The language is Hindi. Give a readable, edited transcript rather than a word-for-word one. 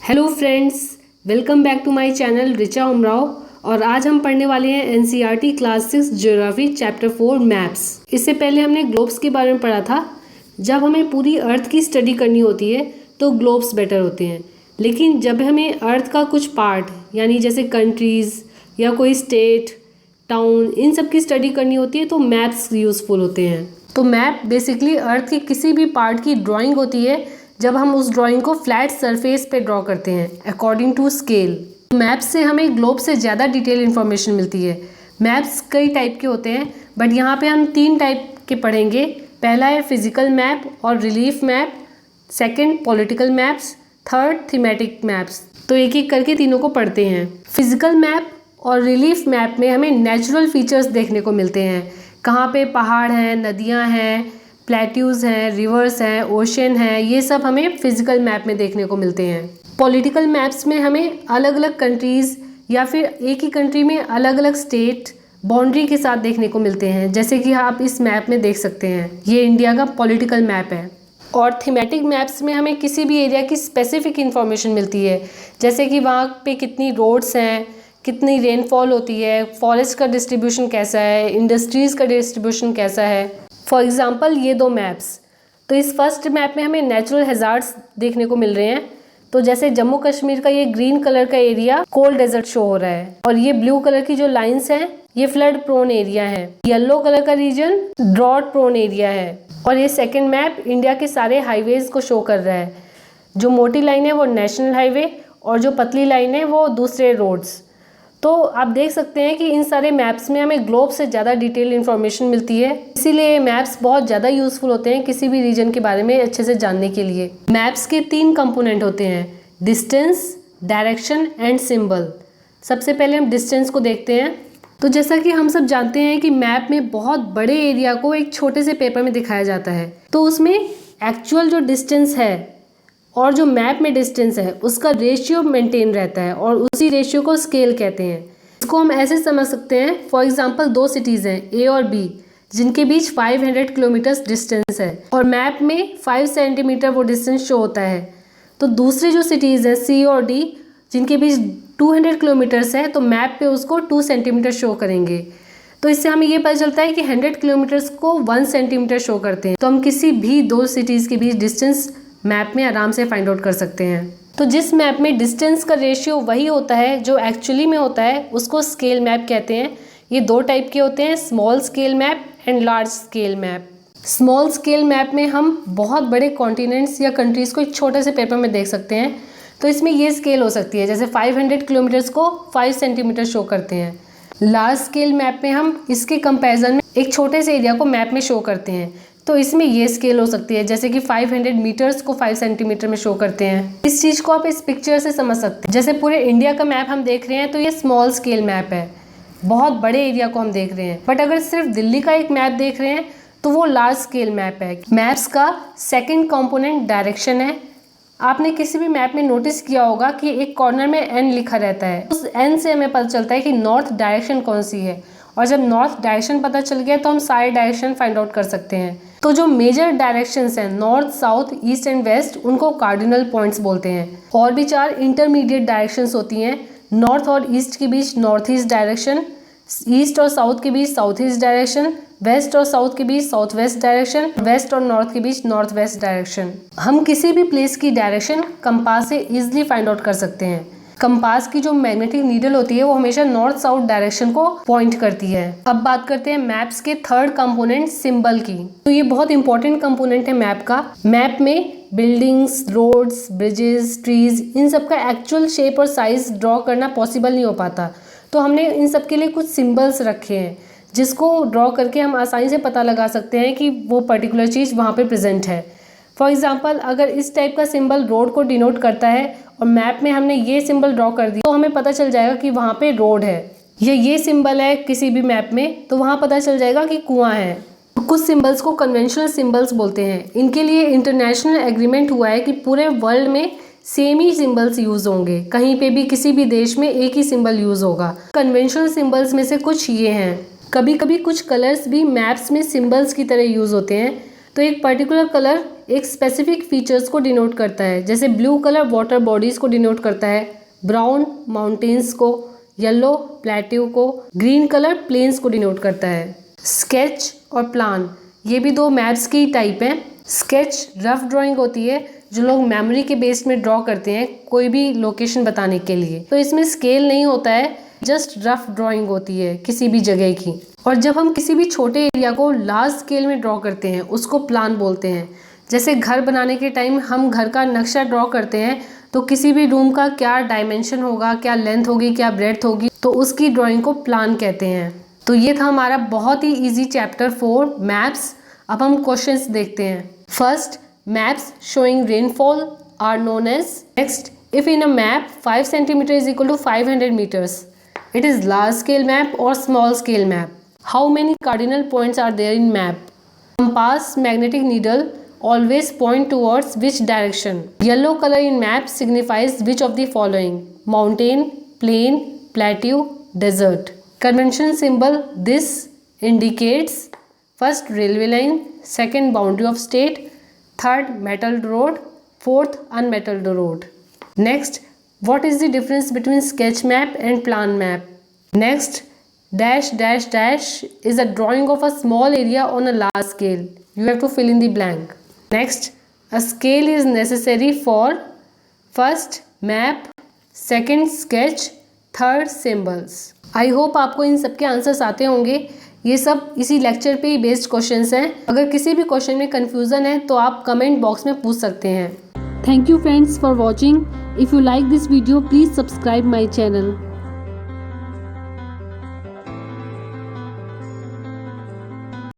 Hello friends, welcome back to my channel Richa Umrao. और आज हम पढ़ने वाले हैं NCERT class 6 geography chapter 4 maps. इससे पहले हमने ग्लोब्स के बारे में पढ़ा था। जब हमें पूरी अर्थ की स्टडी करनी होती है तो ग्लोब्स बेटर होते हैं, लेकिन जब हमें अर्थ का कुछ पार्ट यानी जैसे कंट्रीज़ या कोई स्टेट, टाउन, इन सब की स्टडी करनी होती है तो मैप्स यूज़फुल होते हैं। तो मैप बेसिकली अर्थ के किसी भी पार्ट की ड्राइंग होती है जब हम उस ड्राइंग को फ्लैट सरफेस पे ड्रॉ करते हैं अकॉर्डिंग टू स्केल। मैप से हमें ग्लोब से ज़्यादा डिटेल इन्फॉर्मेशन मिलती है। मैप्स कई टाइप के होते हैं, बट यहाँ पे हम 3 टाइप के पढ़ेंगे। पहला है फिजिकल मैप और relief map, second political maps, third thematic maps. तो एक एक करके तीनों को पढ़ते हैं। फिजिकल मैप और रिलीफ मैप में हमें नेचुरल फीचर्स देखने को मिलते हैं। कहाँ पे पहाड़ हैं, नदियाँ हैं, प्लेट्यूज़ हैं, रिवर्स हैं, ओशन हैं, ये सब हमें फिजिकल मैप में देखने को मिलते हैं। पॉलिटिकल मैप्स में हमें अलग अलग कंट्रीज़ या फिर एक ही कंट्री में अलग अलग स्टेट बाउंड्री के साथ देखने को मिलते हैं, जैसे कि आप इस मैप में देख सकते हैं। ये इंडिया का पॉलिटिकल मैप है। और थीमेटिक मैप्स में हमें किसी भी एरिया की स्पेसिफिक इंफॉर्मेशन मिलती है, जैसे कि वहाँ पे कितनी रोड्स हैं, कितनी रेनफॉल होती है, फॉरेस्ट का डिस्ट्रीब्यूशन कैसा है, इंडस्ट्रीज़ का डिस्ट्रीब्यूशन कैसा है। फॉर एग्जाम्पल ये 2 मैप्स। तो इस फर्स्ट मैप में हमें नेचुरल हैज़ार्ड्स देखने को मिल रहे हैं। तो जैसे जम्मू कश्मीर का ये ग्रीन कलर का एरिया कोल्ड डेजर्ट शो हो रहा है, और ये ब्लू कलर की जो लाइंस हैं ये फ्लड प्रोन एरिया है। येलो कलर का रीजन ड्रॉट प्रोन एरिया है। और ये सेकेंड मैप इंडिया के सारे हाईवेज को शो कर रहा है। जो मोटी लाइन है वो नेशनल हाईवे और जो पतली लाइन है वो दूसरे रोड्स। तो आप देख सकते हैं कि इन सारे मैप्स में हमें ग्लोब से ज़्यादा डिटेल इन्फॉर्मेशन मिलती है, इसीलिए मैप्स बहुत ज़्यादा यूज़फुल होते हैं किसी भी रीजन के बारे में अच्छे से जानने के लिए। मैप्स के 3 कंपोनेंट होते हैं, डिस्टेंस, डायरेक्शन एंड सिंबल। सबसे पहले हम डिस्टेंस को देखते हैं। तो जैसा कि हम सब जानते हैं कि मैप में बहुत बड़े एरिया को एक छोटे से पेपर में दिखाया जाता है, तो उसमें एक्चुअल जो डिस्टेंस है और जो मैप में डिस्टेंस है उसका रेशियो मेंटेन रहता है, और उसी रेशियो को स्केल कहते हैं। इसको हम ऐसे समझ सकते हैं, फॉर एग्जांपल 2 सिटीज़ हैं ए और बी, जिनके बीच 500 किलोमीटर डिस्टेंस है और मैप में 5 सेंटीमीटर वो डिस्टेंस शो होता है। तो दूसरी जो सिटीज़ हैं सी और डी, जिनके बीच 200 किलोमीटर्स है, तो मैप पे उसको 2 सेंटीमीटर शो करेंगे। तो इससे हमें ये पता चलता है कि 100 किलोमीटर्स को 1 सेंटीमीटर शो करते हैं। तो हम किसी भी 2 सिटीज़ के बीच डिस्टेंस मैप में आराम से फाइंड आउट कर सकते हैं। तो जिस मैप में डिस्टेंस का रेशियो वही होता है जो एक्चुअली में होता है, उसको स्केल मैप कहते हैं। ये 2 टाइप के होते हैं, small scale map and large scale map. Small scale map में हम बहुत बड़े कॉन्टिनेंट्स या कंट्रीज़ को एक छोटे से पेपर में देख सकते हैं। तो इसमें ये स्केल हो सकती है, जैसे 500 किलोमीटर्स को 5 सेंटीमीटर शो करते हैं। लार्ज स्केल मैप में हम इसके कंपैरिजन में एक छोटे से एरिया को मैप में शो करते हैं, तो इसमें ये स्केल हो सकती है, जैसे कि 500 मीटर्स को 5 सेंटीमीटर में शो करते हैं। इस चीज़ को आप इस पिक्चर से समझ सकते हैं। जैसे पूरे इंडिया का मैप हम देख रहे हैं तो ये स्मॉल स्केल मैप है, बहुत बड़े एरिया को हम देख रहे हैं। बट अगर सिर्फ दिल्ली का एक मैप देख रहे हैं तो वो लार्ज स्केल मैप है। मैप्स का सेकेंड कॉम्पोनेंट डायरेक्शन है। आपने किसी भी मैप में नोटिस किया होगा कि एक कॉर्नर में एन लिखा रहता है। उस एन से हमें पता चलता है कि नॉर्थ डायरेक्शन कौन सी है, और जब नॉर्थ डायरेक्शन पता चल गया तो हम सारे डायरेक्शन फाइंड आउट कर सकते हैं। तो जो मेजर डायरेक्शंस हैं north, south, east and west, उनको कार्डिनल पॉइंट्स बोलते हैं। और भी 4 इंटरमीडिएट डायरेक्शंस होती हैं। नॉर्थ और ईस्ट के बीच नॉर्थ ईस्ट डायरेक्शन, ईस्ट और साउथ के बीच साउथ ईस्ट डायरेक्शन, वेस्ट और साउथ के बीच साउथ वेस्ट डायरेक्शन, वेस्ट और नॉर्थ के बीच नॉर्थ वेस्ट डायरेक्शन। हम किसी भी प्लेस की डायरेक्शन कंपास से इजिली फाइंड आउट कर सकते हैं। कंपास की जो मैग्नेटिक नीडल होती है वो हमेशा नॉर्थ साउथ डायरेक्शन को पॉइंट करती है। अब बात करते हैं मैप्स के थर्ड कंपोनेंट सिंबल की। तो ये बहुत इंपॉर्टेंट कंपोनेंट है मैप का। मैप में बिल्डिंग्स, रोड्स, ब्रिजेस, ट्रीज, इन सब का एक्चुअल शेप और साइज ड्रॉ करना पॉसिबल नहीं हो पाता, तो हमने इन सब के लिए कुछ सिंबल्स रखे हैं जिसको ड्रॉ करके हम आसानी से पता लगा सकते हैं कि वो पर्टिकुलर चीज़ वहाँ पे प्रेजेंट है। फॉर एग्जाम्पल अगर इस टाइप का सिंबल रोड को डिनोट करता है और मैप में हमने ये सिंबल ड्रॉ कर दिया, तो हमें पता चल जाएगा कि वहाँ पे रोड है। ये सिंबल है किसी भी मैप में, तो वहाँ पता चल जाएगा कि कुआं है। कुछ सिंबल्स को कन्वेंशनल सिंबल्स बोलते हैं। इनके लिए इंटरनेशनल एग्रीमेंट हुआ है कि पूरे वर्ल्ड में सेम ही सिंबल्स यूज होंगे, कहीं पे भी किसी भी देश में एक ही सिंबल यूज होगा। कन्वेंशनल सिंबल्स में से कुछ ये हैं। कभी कभी कुछ कलर्स भी मैप्स में सिंबल्स की तरह यूज होते हैं, तो एक पर्टिकुलर कलर एक स्पेसिफिक फीचर्स को डिनोट करता है। जैसे ब्लू कलर वाटर बॉडीज को डिनोट करता है, ब्राउन माउंटेन्स को, येलो प्लेट्यू को, ग्रीन कलर प्लेन्स को डिनोट करता है। स्केच और प्लान ये भी दो मैप्स की टाइप हैं। स्केच रफ ड्राइंग होती है जो लोग मेमोरी के बेस में ड्रॉ करते हैं कोई भी लोकेशन बताने के लिए। तो इसमें स्केल नहीं होता है, जस्ट रफ ड्राइंग होती है किसी भी जगह की। और जब हम किसी भी छोटे एरिया को लार्ज स्केल में ड्रॉ करते हैं उसको प्लान बोलते हैं। जैसे घर बनाने के टाइम हम घर का नक्शा ड्रॉ करते हैं तो किसी भी रूम का क्या डायमेंशन होगा, क्या लेंथ होगी, क्या ब्रेड्थ होगी, तो उसकी ड्राइंग को प्लान कहते हैं। तो ये था हमारा बहुत ही इजी चैप्टर 4 मैप्स। अब हम क्वेश्चंस देखते हैं। First, maps showing rainfall are known as. Next, if in a map 5 centimetre is equal to 500 metres, it is large scale map or small scale map? How many cardinal points are there in map? Compass magnetic needle always point towards which direction? Yellow color in map signifies which of the following? Mountain, plain, plateau, desert. Convention symbol this indicates first railway line, second boundary of state, third metalled road, fourth unmetalled road. Next, what is the difference between sketch map and plan map? Next, dash dash dash is a drawing of a small area on a large scale. You have to fill in the blank. Next, a scale is necessary for first map, second sketch, third symbols. I hope आपको इन सब के आंसर्स आते होंगे। ये सब इसी लेक्चर पे ही बेस्ड क्वेश्चंस हैं। अगर किसी भी क्वेश्चन में कंफ्यूजन है तो आप कमेंट बॉक्स में पूछ सकते हैं। Thank you friends for watching. If you like this video, please subscribe my channel.